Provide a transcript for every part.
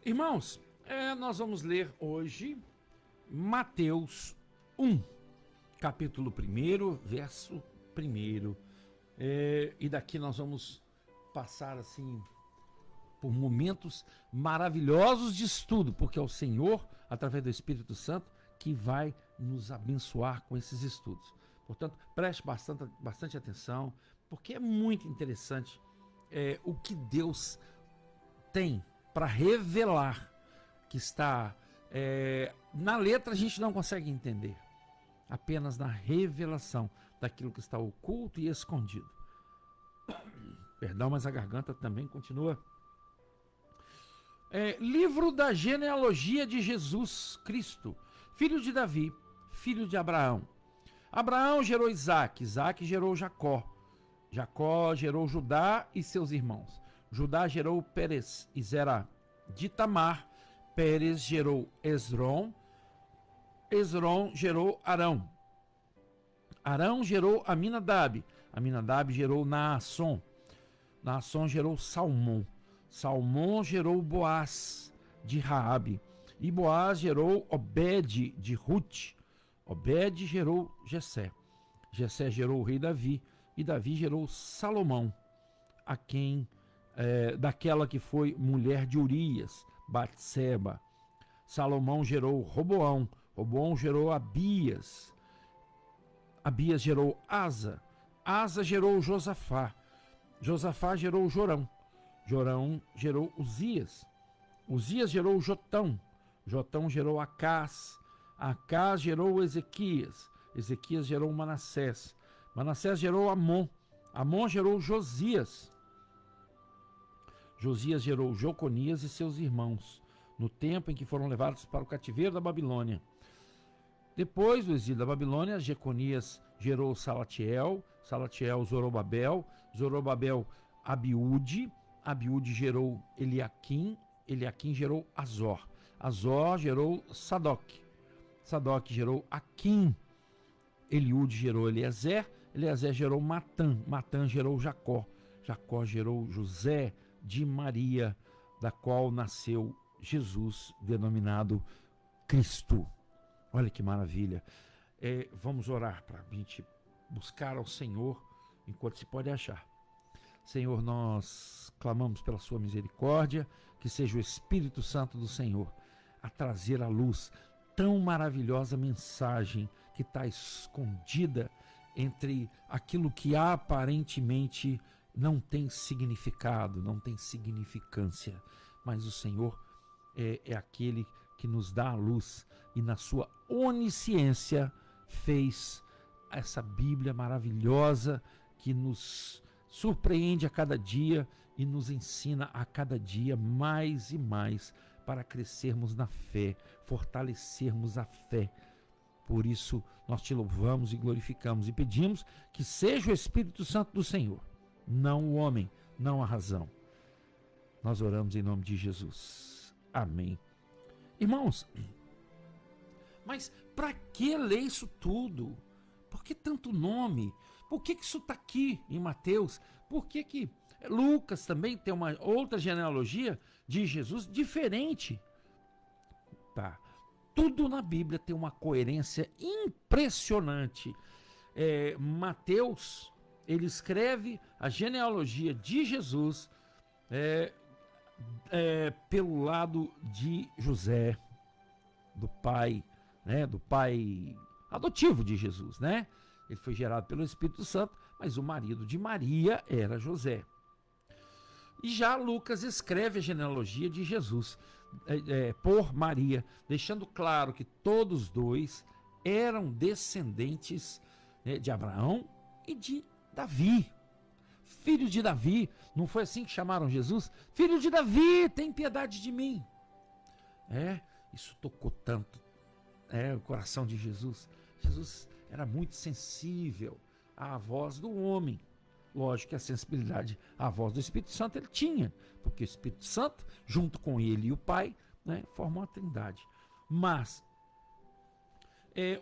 Irmãos, nós vamos ler hoje Mateus 1, capítulo 1, verso 1. E daqui nós vamos passar assim por momentos maravilhosos de estudo, porque é o Senhor, através do Espírito Santo, que vai nos abençoar com esses estudos. Portanto, preste bastante atenção, porque é muito interessante o que Deus tem para revelar, que está na letra. A gente não consegue entender, apenas na revelação daquilo que está oculto e escondido. Perdão, mas a garganta também continua. Livro da genealogia de Jesus Cristo, filho de Davi, filho de Abraão. Abraão gerou Isaac, Isaac gerou Jacó, Jacó gerou Judá e seus irmãos. Judá gerou Pérez e Zerá. De Tamar, Pérez gerou Esrom, Esrom gerou Arão. Arão gerou Aminadab, Aminadab gerou Naasson, Naasson gerou Salmão, Salmão gerou Boaz de Raabe, e Boaz gerou Obed de Ruth, Obed gerou Jessé, Jessé gerou o rei Davi, e Davi gerou Salomão, a quem daquela que foi mulher de Urias, Batseba. Salomão gerou Roboão, Roboão gerou Abias, Abias gerou Asa, Asa gerou Josafá, Josafá gerou Jorão, Jorão gerou Uzias, Uzias gerou Jotão, Jotão gerou Acás, Acás gerou Ezequias, Ezequias gerou Manassés, Manassés gerou Amon, Amon gerou Josias, Josias gerou Joconias e seus irmãos, no tempo em que foram levados para o cativeiro da Babilônia. Depois do exílio da Babilônia, Jeconias gerou Salatiel, Salatiel Zorobabel, Zorobabel Abiúde, Abiúde gerou Eliaquim, Eliaquim gerou Azor, Azor gerou Sadoc, Sadoc gerou Aquim, Eliúde gerou Eliezer, Eliezer gerou Matã, Matã gerou Jacó, Jacó gerou José de Maria, da qual nasceu Jesus, denominado Cristo. Olha que maravilha. Vamos orar para a gente buscar ao Senhor enquanto se pode achar. Senhor, nós clamamos pela sua misericórdia, que seja o Espírito Santo do Senhor a trazer à luz tão maravilhosa mensagem que está escondida entre aquilo que aparentemente não tem significado, não tem significância, mas o Senhor é aquele que nos dá a luz e na sua onisciência fez essa Bíblia maravilhosa que nos surpreende a cada dia e nos ensina a cada dia mais e mais para crescermos na fé, fortalecermos a fé. Por isso nós te louvamos e glorificamos e pedimos que seja o Espírito Santo do Senhor, não o homem, não a razão. Nós oramos em nome de Jesus. Amém. Irmãos, mas para que ler isso tudo? Por que tanto nome? Por que isso está aqui em Mateus? Por que Lucas também tem uma outra genealogia de Jesus diferente? Tá. Tudo na Bíblia tem uma coerência impressionante. Mateus, ele escreve a genealogia de Jesus pelo lado de José, do pai adotivo de Jesus, né? Ele foi gerado pelo Espírito Santo, mas o marido de Maria era José. E já Lucas escreve a genealogia de Jesus por Maria, deixando claro que todos dois eram descendentes de Abraão e de Davi. Filho de Davi, não foi assim que chamaram Jesus? Filho de Davi, tem piedade de mim. Isso tocou tanto o coração de Jesus. Jesus era muito sensível à voz do homem. Lógico que a sensibilidade à voz do Espírito Santo ele tinha, porque o Espírito Santo, junto com ele e o Pai, formam a Trindade. Mas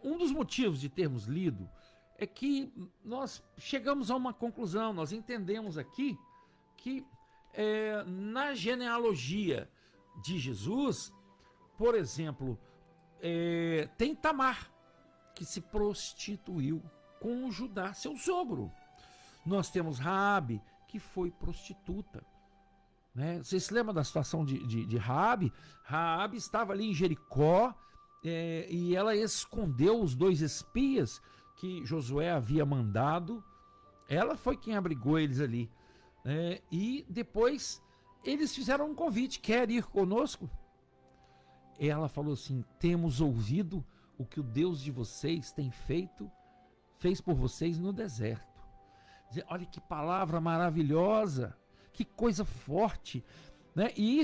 um dos motivos de termos lido é que nós chegamos a uma conclusão, nós entendemos aqui que na genealogia de Jesus, por exemplo, tem Tamar, que se prostituiu com Judá, seu sogro. Nós temos Raabe, que foi prostituta. Né? Você se lembra da situação de Raabe? Raabe estava ali em Jericó, e ela escondeu os 2 espias que Josué havia mandado. Ela foi quem abrigou eles ali. E depois eles fizeram um convite: quer ir conosco? Ela falou assim: temos ouvido o que o Deus de vocês fez por vocês no deserto. Olha que palavra maravilhosa, que coisa forte, né? E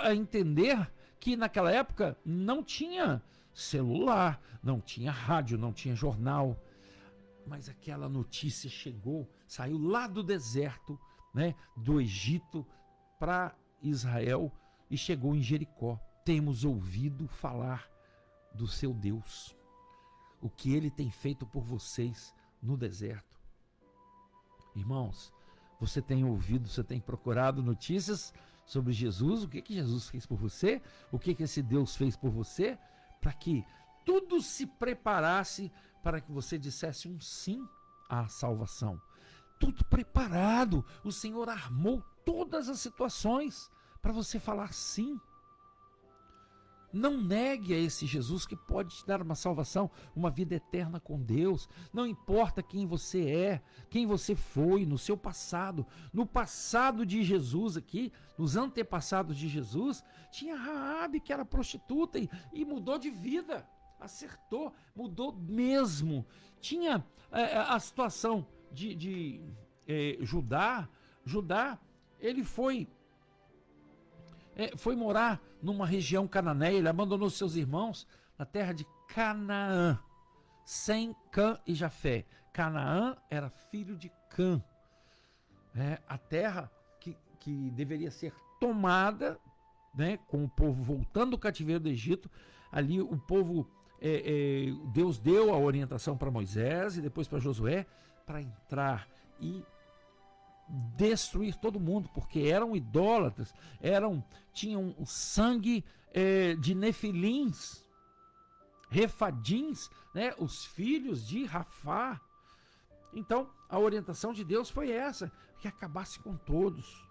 a entender que naquela época não tinha celular, não tinha rádio, não tinha jornal, mas aquela notícia chegou, saiu lá do deserto, né, do Egito para Israel e chegou em Jericó. Temos ouvido falar do seu Deus, o que ele tem feito por vocês no deserto. Irmãos, você tem ouvido, você tem procurado notícias sobre Jesus, o que Jesus fez por você, o que esse Deus fez por você, para que tudo se preparasse para que você dissesse um sim à salvação. Tudo preparado, o Senhor armou todas as situações para você falar sim. Não negue a esse Jesus que pode te dar uma salvação, uma vida eterna com Deus. Não importa quem você é, quem você foi no seu passado. No passado de Jesus aqui, nos antepassados de Jesus, tinha Raabe, que era prostituta e mudou de vida. Acertou, mudou mesmo. Tinha a situação de Judá. Judá, ele foi morar numa região cananeia. Ele abandonou seus irmãos na terra de Canaã, Sem, Cã e Jafé. Canaã era filho de Cã. A terra que deveria ser tomada, né, com o povo voltando do cativeiro do Egito. Ali o povo, Deus deu a orientação para Moisés e depois para Josué para entrar e destruir todo mundo, porque eram idólatras, tinham o sangue de nefilins, refadins, né, os filhos de Rafá. Então a orientação de Deus foi essa, que acabasse com todos,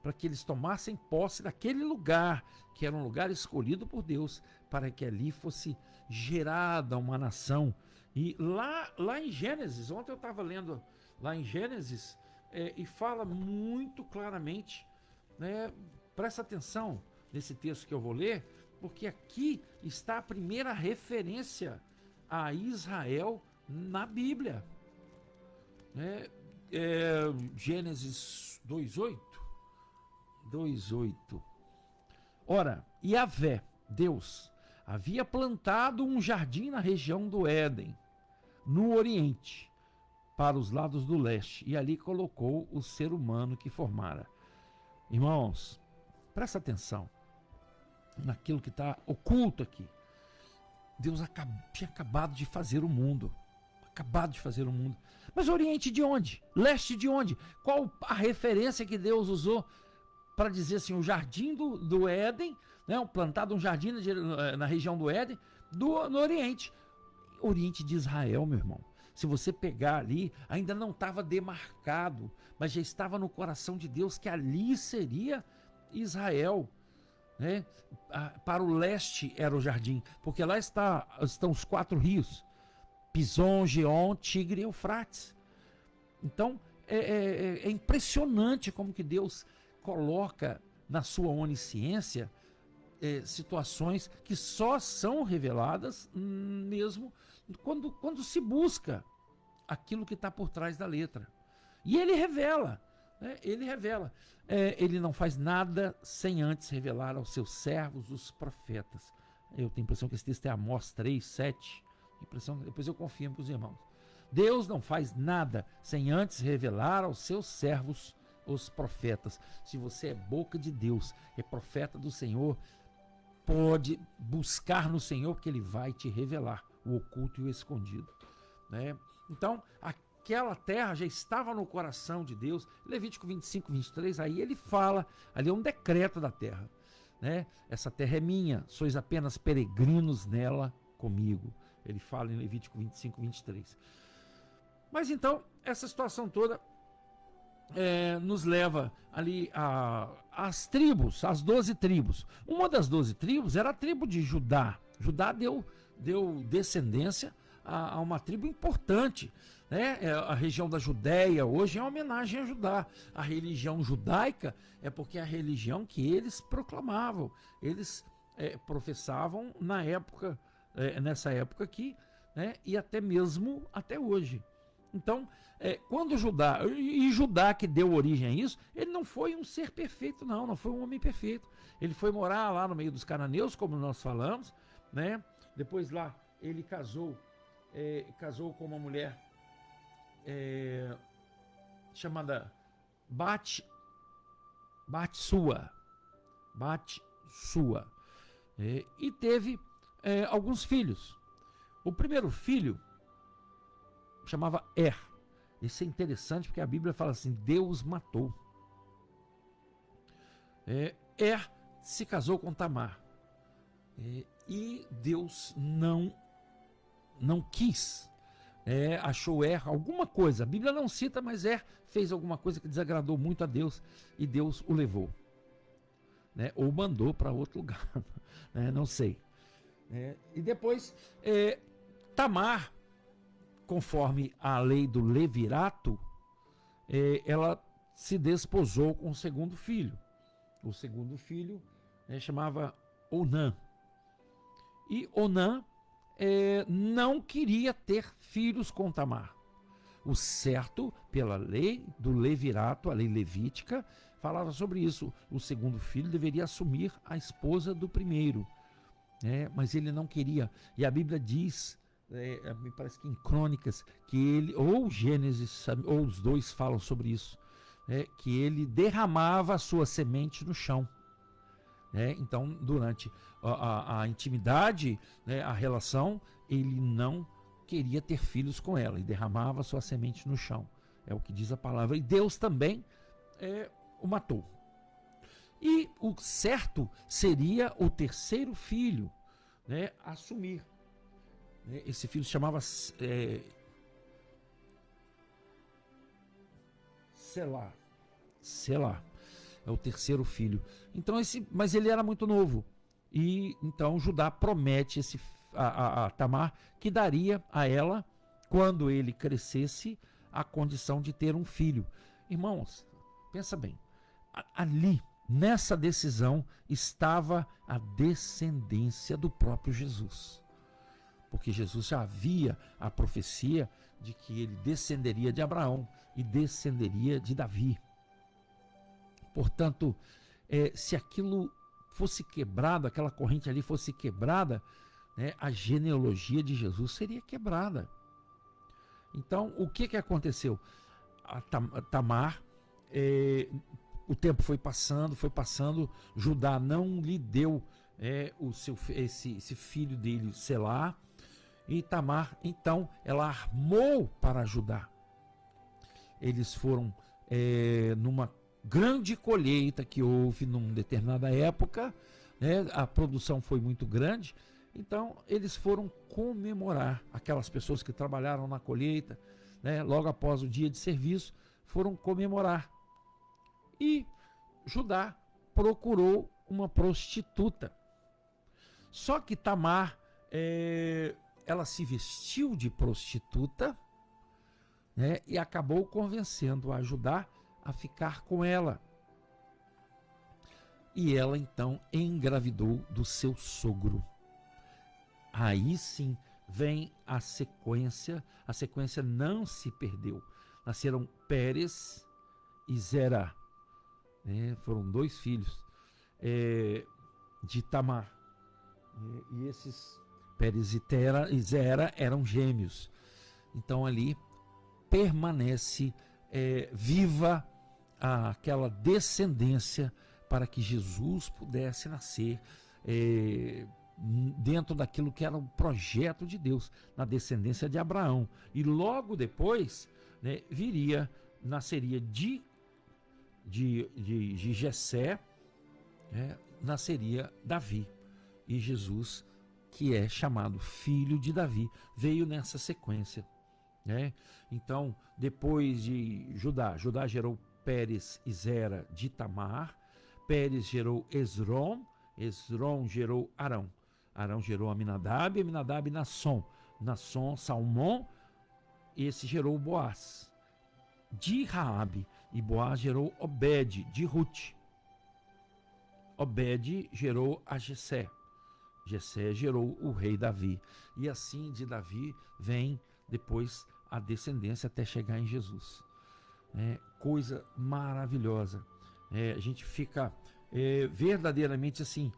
para que eles tomassem posse daquele lugar, que era um lugar escolhido por Deus, para que ali fosse gerada uma nação. E lá em Gênesis, ontem eu estava lendo lá em Gênesis, e fala muito claramente, né? Presta atenção nesse texto que eu vou ler, porque aqui está a primeira referência a Israel na Bíblia. Gênesis 2:8. Ora, Yahvé, Deus, havia plantado um jardim na região do Éden, no Oriente, para os lados do leste, e ali colocou o ser humano que formara. Irmãos, presta atenção naquilo que está oculto aqui. Deus tinha acabado de fazer o mundo. Mas Oriente de onde? Leste de onde? Qual a referência que Deus usou para dizer assim, o jardim do Éden, né, plantado um jardim na região do Éden, no Oriente. Oriente de Israel, meu irmão. Se você pegar ali, ainda não estava demarcado, mas já estava no coração de Deus que ali seria Israel, né? Para o leste era o jardim, porque lá estão os 4 rios, Pison, Geon, Tigre e Eufrates. Então é impressionante como que Deus coloca na sua onisciência situações que só são reveladas mesmo quando se busca aquilo que está por trás da letra. E ele revela, né? Ele não faz nada sem antes revelar aos seus servos, os profetas. Eu tenho a impressão que esse texto é Amós 3:7. Depois eu confirmo para os irmãos. Deus não faz nada sem antes revelar aos seus servos, os profetas. Se você é boca de Deus, é profeta do Senhor, pode buscar no Senhor, que Ele vai te revelar o oculto e o escondido, né? Então, aquela terra já estava no coração de Deus. Levítico 25:23, aí ele fala, ali é um decreto da terra, né? Essa terra é minha, sois apenas peregrinos nela comigo. Ele fala em Levítico 25, 23. Mas então, essa situação toda nos leva ali às tribos, às 12 tribos. Uma das 12 tribos era a tribo de Judá. Judá deu descendência a uma tribo importante, né? A região da Judéia hoje é uma homenagem a Judá. A religião judaica é porque é a religião que eles proclamavam, eles professavam nessa época aqui, né? E até mesmo até hoje. Então, quando Judá que deu origem a isso, ele não foi um ser perfeito, não foi um homem perfeito. Ele foi morar lá no meio dos cananeus, como nós falamos, né? Depois lá ele casou com uma mulher chamada Batsua, e teve alguns filhos. O primeiro filho chamava Isso é interessante porque a Bíblia fala assim: Deus matou. Se casou com Tamar, e Deus não quis. Achou alguma coisa, a Bíblia não cita, mas fez alguma coisa que desagradou muito a Deus, e Deus o levou, né? Ou mandou para outro lugar, né? Não sei. E depois Tamar, conforme a lei do levirato, ela se desposou com o segundo filho. O segundo filho chamava Onã. E Onã não queria ter filhos com Tamar. O certo, pela lei do levirato, a lei levítica, falava sobre isso. O segundo filho deveria assumir a esposa do primeiro, mas ele não queria. E a Bíblia diz, me parece que em Crônicas, que ele, ou Gênesis, ou os dois falam sobre isso, que ele derramava a sua semente no chão. Então, durante a intimidade, a relação, ele não queria ter filhos com ela e derramava a sua semente no chão. É o que diz a palavra. E Deus também o matou. E o certo seria o terceiro filho assumir. Esse filho se chamava Selá. É o terceiro filho. Então mas ele era muito novo. E então Judá promete a Tamar que daria a ela, quando ele crescesse, a condição de ter um filho. Irmãos, pensa bem. Ali, nessa decisão, estava a descendência do próprio Jesus. Porque Jesus já havia a profecia de que ele descenderia de Abraão e descenderia de Davi. Portanto, se aquilo fosse quebrado, aquela corrente ali fosse quebrada, a genealogia de Jesus seria quebrada. Então, o que aconteceu? A Tamar, o tempo foi passando, Judá não lhe deu esse filho dele, Selá, e Tamar, então, ela armou para Judá. Eles foram numa grande colheita que houve numa determinada época, a produção foi muito grande, então eles foram comemorar. Aquelas pessoas que trabalharam na colheita, logo após o dia de serviço, foram comemorar. E Judá procurou uma prostituta. Só que Tamar, ela se vestiu de prostituta, e acabou convencendo a Judá a ficar com ela. E ela então engravidou do seu sogro. Aí sim vem a sequência não se perdeu. Nasceram Pérez e Zera, foram 2 filhos de Tamar. E esses Pérez e Zera eram gêmeos. Então ali permanece viva aquela descendência para que Jesus pudesse nascer dentro daquilo que era o projeto de Deus, na descendência de Abraão. E logo depois nasceria de Jessé, nasceria Davi. E Jesus, que é chamado filho de Davi, veio nessa sequência, né? Então, depois de Judá gerou Pérez e Zera de Tamar, Pérez gerou Esrom, Esrom gerou Arão, Arão gerou Aminadab, Aminadab Nasson, Nasson Salmão, esse gerou Boaz de Raabe, e Boaz gerou Obed de Ruth, Obed gerou a Jessé, Jessé gerou o rei Davi, e assim de Davi vem depois a descendência até chegar em Jesus. Coisa maravilhosa. A gente fica verdadeiramente assim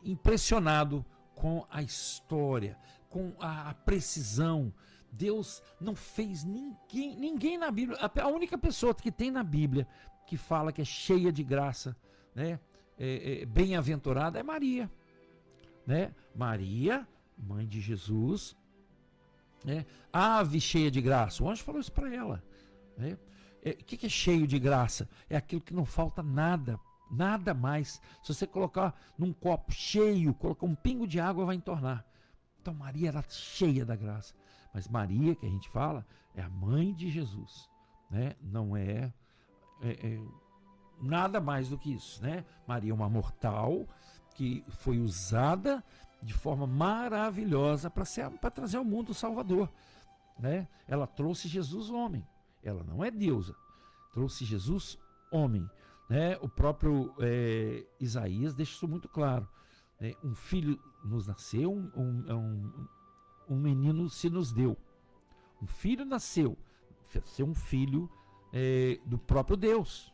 impressionado com a história, com a precisão. Deus não fez ninguém na Bíblia. A única pessoa que tem na Bíblia que fala que é cheia de graça, né, bem-aventurada, é Maria, né? Maria, mãe de Jesus, né? Ave cheia de graça. O anjo falou isso para ela, né? O que é cheio de graça? É aquilo que não falta nada, nada mais. Se você colocar num copo cheio, colocar um pingo de água, vai entornar. Então Maria era cheia da graça. Mas Maria, que a gente fala, é a mãe de Jesus, né? Não é nada mais do que isso, né? Maria é uma mortal que foi usada de forma maravilhosa para trazer ao mundo o Salvador, né? Ela trouxe Jesus homem. Ela não é deusa, trouxe Jesus homem, né? O próprio Isaías deixa isso muito claro, né? Um filho nos nasceu, um menino se nos deu, um filho nasceu, um filho do próprio Deus,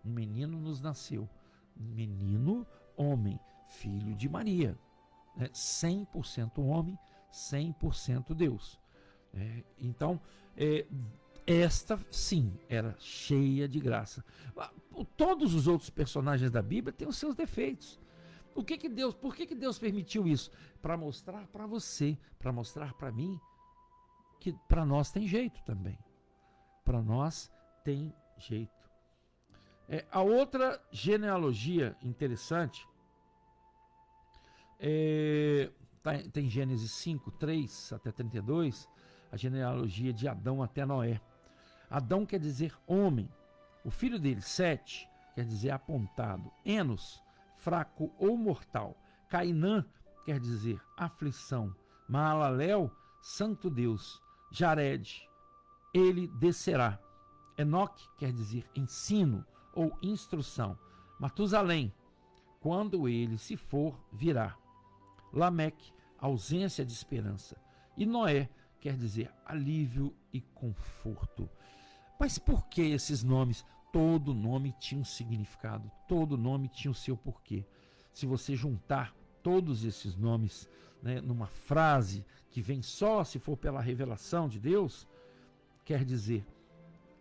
um menino nos nasceu, um menino homem, filho de Maria, né? 100% homem, 100% Deus. Então, esta sim era cheia de graça. Todos os outros personagens da Bíblia têm os seus defeitos. Por que Deus permitiu isso? Para mostrar para você, para mostrar para mim, que para nós tem jeito também. Para nós tem jeito. A outra genealogia interessante tem Gênesis 5, 3 até 32, a genealogia de Adão até Noé. Adão quer dizer homem. O filho dele, Sete, quer dizer apontado. Enos, fraco ou mortal. Cainã quer dizer aflição. Maalalel, santo Deus. Jared, ele descerá. Enoque quer dizer ensino ou instrução. Matusalém, quando ele se for, virá. Lameque, ausência de esperança. E Noé quer dizer alívio e conforto. Mas por que esses nomes? Todo nome tinha um significado, todo nome tinha o seu porquê. Se você juntar todos esses nomes, né, numa frase que vem só se for pela revelação de Deus, quer dizer,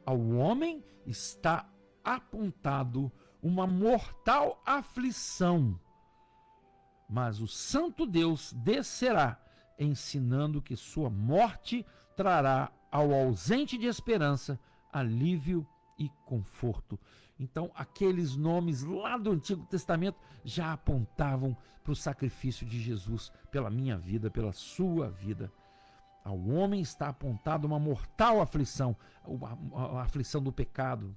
ao homem está apontado uma mortal aflição, mas o santo Deus descerá, ensinando que sua morte trará ao ausente de esperança alívio e conforto. Então, aqueles nomes lá do Antigo Testamento já apontavam para o sacrifício de Jesus pela minha vida, pela sua vida. Ao homem está apontada uma mortal aflição, a aflição do pecado,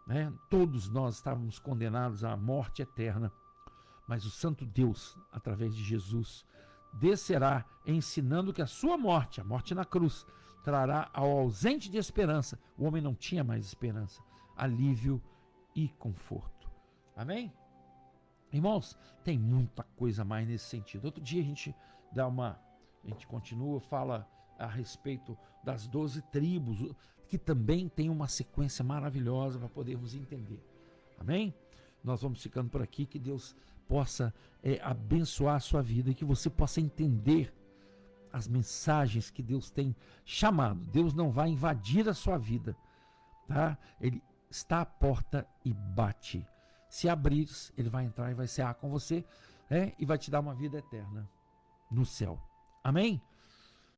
né? Todos nós estávamos condenados à morte eterna, mas o santo Deus, através de Jesus, descerá ensinando que a sua morte, a morte na cruz, trará ao ausente de esperança, o homem não tinha mais esperança, alívio e conforto. Amém? Irmãos, tem muita coisa mais nesse sentido. Outro dia a gente continua, fala a respeito das 12 tribos, que também tem uma sequência maravilhosa para podermos entender. Amém? Nós vamos ficando por aqui, que Deus possa abençoar a sua vida e que você possa entender as mensagens que Deus tem chamado. Deus não vai invadir a sua vida, tá? Ele está à porta e bate. Se abrires, ele vai entrar e vai cear com você, e vai te dar uma vida eterna no céu. Amém?